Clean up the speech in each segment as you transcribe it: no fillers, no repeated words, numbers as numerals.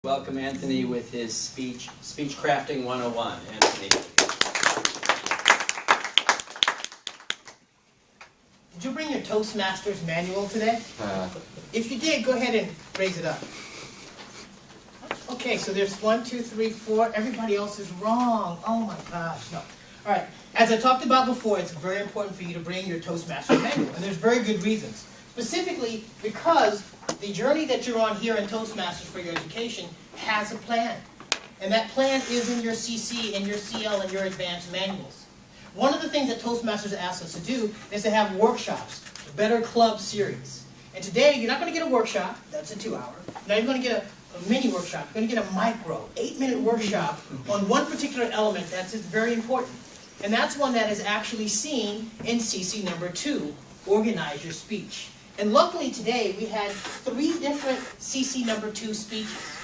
Welcome Anthony with his Speechcrafting 101. Anthony. Did you bring your Toastmasters manual today? If you did, go ahead and raise it up. Okay, so there's 1, 2, 3, 4. Everybody else is wrong. Oh my gosh, no. All right, as I talked about before, it's very important for you to bring your Toastmasters manual, and there's very good reasons. Specifically because the journey that you're on here in Toastmasters for your education has a plan. And that plan is in your CC, and your CL, and your advanced manuals. One of the things that Toastmasters asks us to do is to have workshops, a Better Club series. And today, you're not going to get a workshop, that's a 2-hour. Now you're going to get a mini workshop, you're going to get a micro, 8-minute workshop on one particular element that's very important. And that's one that is actually seen in CC number 2, Organize Your Speech. And luckily today, we had 3 different CC number 2 speeches.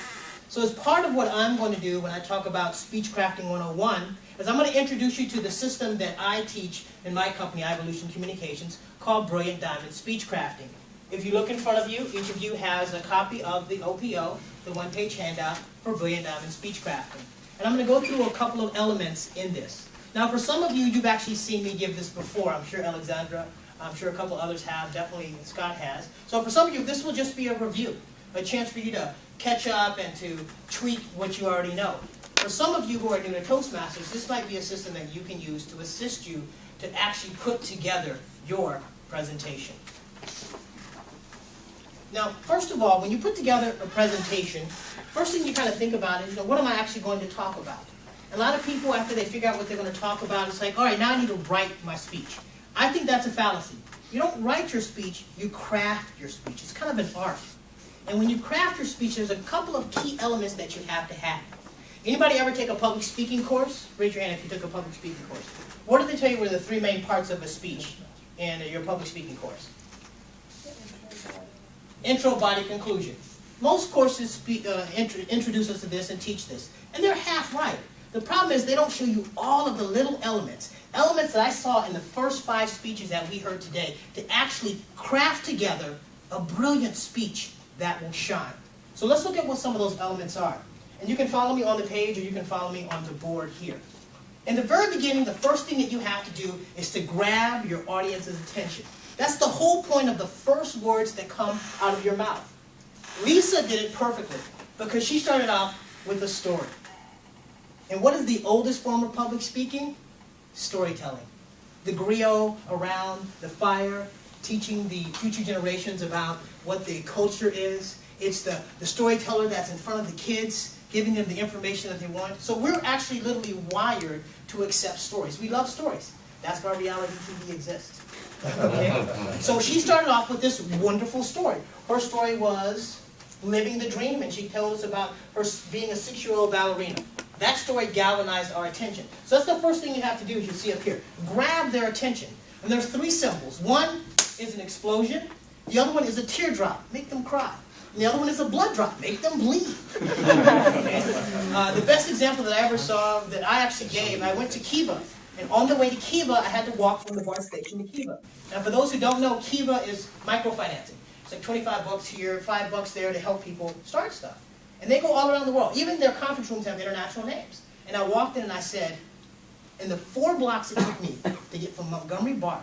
So as part of what I'm going to do when I talk about Speechcrafting 101, is I'm going to introduce you to the system that I teach in my company, Evolution Communications, called Brilliant Diamond Speechcrafting. If you look in front of you, each of you has a copy of the OPO, the one-page handout for Brilliant Diamond Speechcrafting. And I'm going to go through a couple of elements in this. Now for some of you, you've actually seen me give this before. I'm sure Alexandra, I'm sure a couple others have, definitely Scott has. So for some of you, this will just be a review, a chance for you to catch up and to tweak what you already know. For some of you who are new to Toastmasters, this might be a system that you can use to assist you to actually put together your presentation. Now, first of all, when you put together a presentation, first thing you kind of think about is, what am I actually going to talk about? A lot of people, after they figure out what they're going to talk about, it's like, all right, now I need to write my speech. I think that's a fallacy. You don't write your speech, you craft your speech. It's kind of an art. And when you craft your speech, there's a couple of key elements that you have to have. Anybody ever take a public speaking course? Raise your hand if you took a public speaking course. What do they tell you were the 3 main parts of a speech in your public speaking course? Intro, body, conclusion. Most courses introduce us to this and teach this. And they're half right. The problem is they don't show you all of the little elements. Elements that I saw in the first 5 speeches that we heard today to actually craft together a brilliant speech that will shine. So let's look at what some of those elements are. And you can follow me on the page or you can follow me on the board here. In the very beginning, the first thing that you have to do is to grab your audience's attention. That's the whole point of the first words that come out of your mouth. Lisa did it perfectly because she started off with a story. And what is the oldest form of public speaking? Storytelling. The griot around the fire, teaching the future generations about what the culture is. It's the storyteller that's in front of the kids, giving them the information that they want. So we're actually literally wired to accept stories. We love stories. That's why reality TV exists. Okay? So she started off with this wonderful story. Her story was living the dream, and she told us about her being a 6-year-old ballerina. That story galvanized our attention. So that's the first thing you have to do, as you see up here. Grab their attention. And there's 3 symbols. One is an explosion. The other one is a teardrop. Make them cry. And the other one is a blood drop. Make them bleed. The best example that I ever saw that I actually gave, I went to Kiva. And on the way to Kiva, I had to walk from the BART station to Kiva. Now, for those who don't know, Kiva is microfinancing. It's like 25 bucks here, 5 bucks there to help people start stuff. And they go all around the world. Even their conference rooms have international names. And I walked in and I said, in the 4 blocks it took me to get from Montgomery BART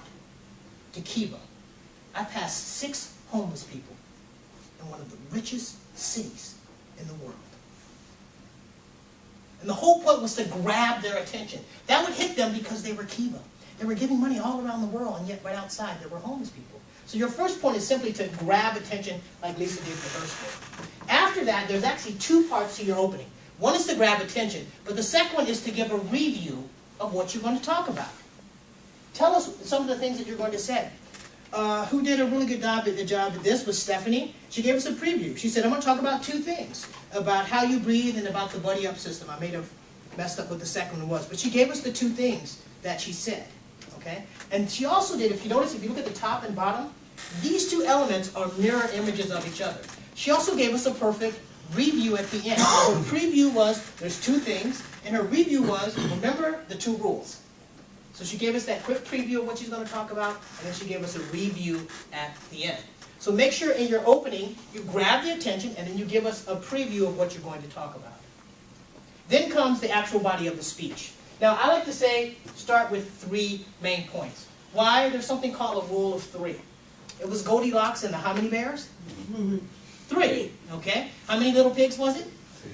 to Kiva, I passed 6 homeless people in one of the richest cities in the world. And the whole point was to grab their attention. That would hit them because they were Kiva. They were giving money all around the world, and yet right outside there were homeless people. So your first point is simply to grab attention like Lisa did for her story. After that, there's actually 2 parts to your opening. One is to grab attention, but the second one is to give a review of what you're going to talk about. Tell us some of the things that you're going to say. Who did a really good job at this was Stephanie. She gave us a preview. She said, I'm going to talk about 2 things, about how you breathe and about the buddy up system. I may have messed up what the second one was, but she gave us the 2 things that she said. Okay? And she also did, if you notice, if you look at the top and bottom, these 2 elements are mirror images of each other. She also gave us a perfect review at the end. Her preview was, there's 2 things, and her review was, remember the 2 rules. So she gave us that quick preview of what she's going to talk about, and then she gave us a review at the end. So make sure in your opening, you grab the attention and then you give us a preview of what you're going to talk about. Then comes the actual body of the speech. Now, I like to say, start with 3 main points. Why? There's something called a rule of 3. It was Goldilocks and the how many bears? 3, okay? How many little pigs was it?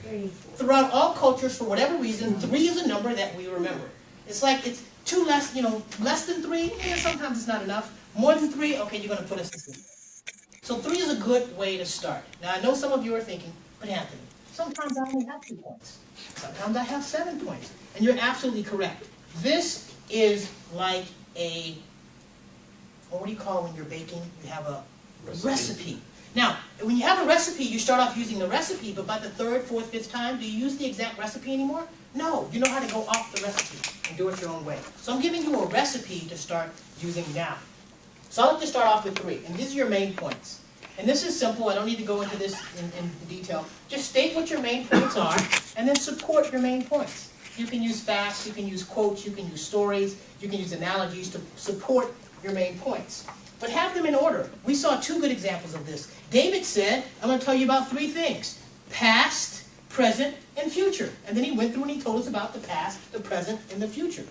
3. Throughout all cultures, for whatever reason, 3 is a number that we remember. It's like it's 2 less, less than 3, sometimes it's not enough. More than 3, okay, you're going to put us to 3. So 3 is a good way to start. Now, I know some of you are thinking, but Anthony, sometimes I only have 2 points. Sometimes I have 7 points. And you're absolutely correct. This is like a, what do you call when you're baking? You have a recipe. Now, when you have a recipe, you start off using the recipe, but by the 3rd, 4th, 5th time, do you use the exact recipe anymore? No, you know how to go off the recipe and do it your own way. So I'm giving you a recipe to start using now. So I like to start off with 3, and these are your main points. And this is simple, I don't need to go into this in detail. Just state what your main points are, and then support your main points. You can use facts, you can use quotes, you can use stories, you can use analogies to support your main points. But have them in order. We saw 2 good examples of this. David said, I'm going to tell you about 3 things. Past, present, and future. And then he went through and he told us about the past, the present, and the future.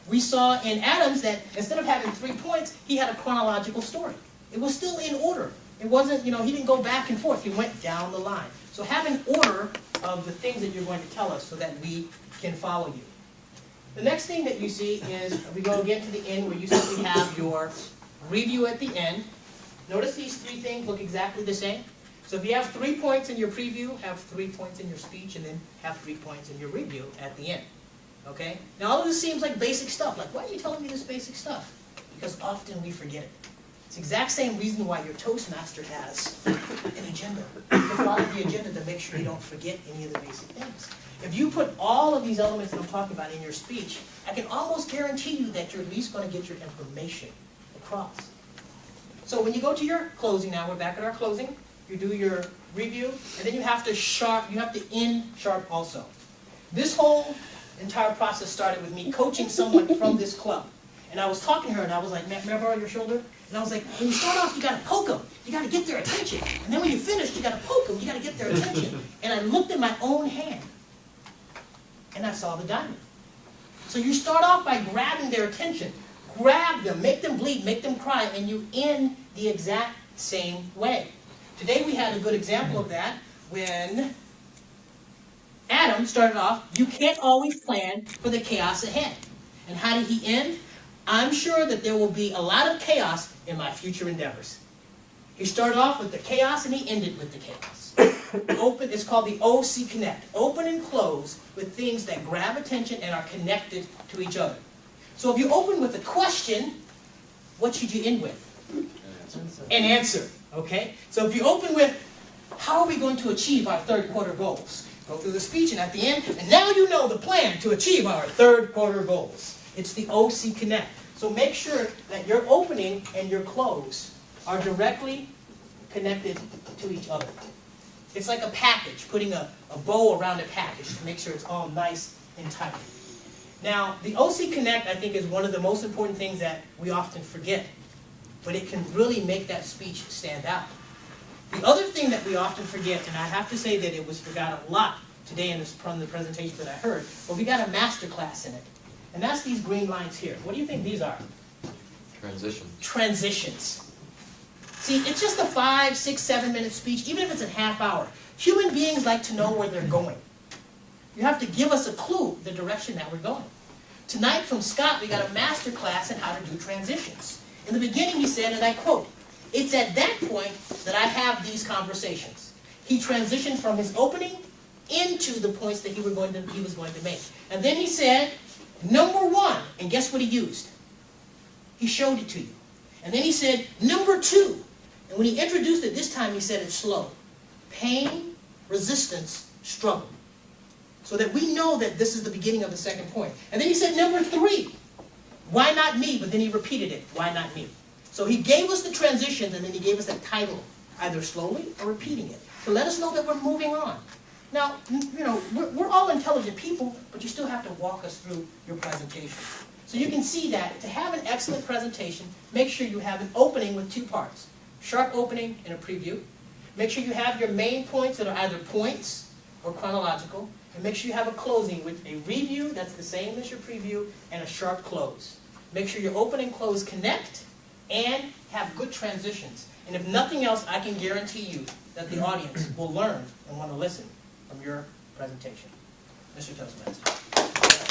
We saw in Adams that instead of having 3 points, he had a chronological story. It was still in order. It wasn't, he didn't go back and forth. He went down the line. So have an order of the things that you're going to tell us so that we can follow you. The next thing that you see is, we go again to the end where you simply have your review at the end. Notice these 3 things look exactly the same. So if you have 3 points in your preview, have 3 points in your speech, and then have 3 points in your review at the end. Okay? Now all of this seems like basic stuff. Like, why are you telling me this basic stuff? Because often we forget it. It's the exact same reason why your Toastmaster has an agenda. You follow the agenda to make sure you don't forget any of the basic things. If you put all of these elements that I'm talking about in your speech, I can almost guarantee you that you're at least going to get your information across. So when you go to your closing now, we're back at our closing, you do your review, and then you have to end sharp also. This whole entire process started with me coaching someone from this club. And I was talking to her, and I was like, may I borrow your shoulder? And I was like, when you start off, you got to poke them. You got to get their attention. And then when you finish, you got to poke them. You got to get their attention. And I looked at my own hand, and I saw the diamond. So you start off by grabbing their attention. Grab them, make them bleed, make them cry, and you end the exact same way. Today we had a good example of that when Adam started off, you can't always plan for the chaos ahead. And how did he end? I'm sure that there will be a lot of chaos in my future endeavors. He started off with the chaos and he ended with the chaos. It's called the OC Connect. Open and close with things that grab attention and are connected to each other. So if you open with a question, what should you end with? An answer. Okay? So if you open with, how are we going to achieve our 3rd quarter goals? Go through the speech and at the end, and now you know the plan to achieve our 3rd quarter goals. It's the OC Connect. So make sure that your opening and your close are directly connected to each other. It's like a package, putting a bow around a package to make sure it's all nice and tight. Now, the OC Connect, I think, is one of the most important things that we often forget, but it can really make that speech stand out. The other thing that we often forget, and I have to say that it was forgot a lot today from the presentation that I heard, but we got a master class in it. And that's these green lines here. What do you think these are? Transitions. Transitions. See, it's just a 5, 6, 7 minute speech, even if it's a half hour. Human beings like to know where they're going. You have to give us a clue, the direction that we're going. Tonight from Scott, we got a master class on how to do transitions. In the beginning, he said, and I quote, "It's at that point that I have these conversations." He transitioned from his opening into the points that he was going to make. And then he said, number 1, and guess what he used? He showed it to you. And then he said, number 2. And when he introduced it this time, he said it slow. Pain, resistance, struggle. So that we know that this is the beginning of the 2nd point. And then he said, number 3. Why not me? But then he repeated it. Why not me? So he gave us the transitions, and then he gave us a title, either slowly or repeating it, to let us know that we're moving on. Now, we're all intelligent people, but you still have to walk us through your presentation. So you can see that to have an excellent presentation, make sure you have an opening with 2 parts. sharp opening, and a preview. Make sure you have your main points that are either points or chronological. And make sure you have a closing with a review that's the same as your preview and a sharp close. Make sure your open and close connect and have good transitions. And if nothing else, I can guarantee you that the audience will learn and want to listen from your presentation. Mr. Toastmaster.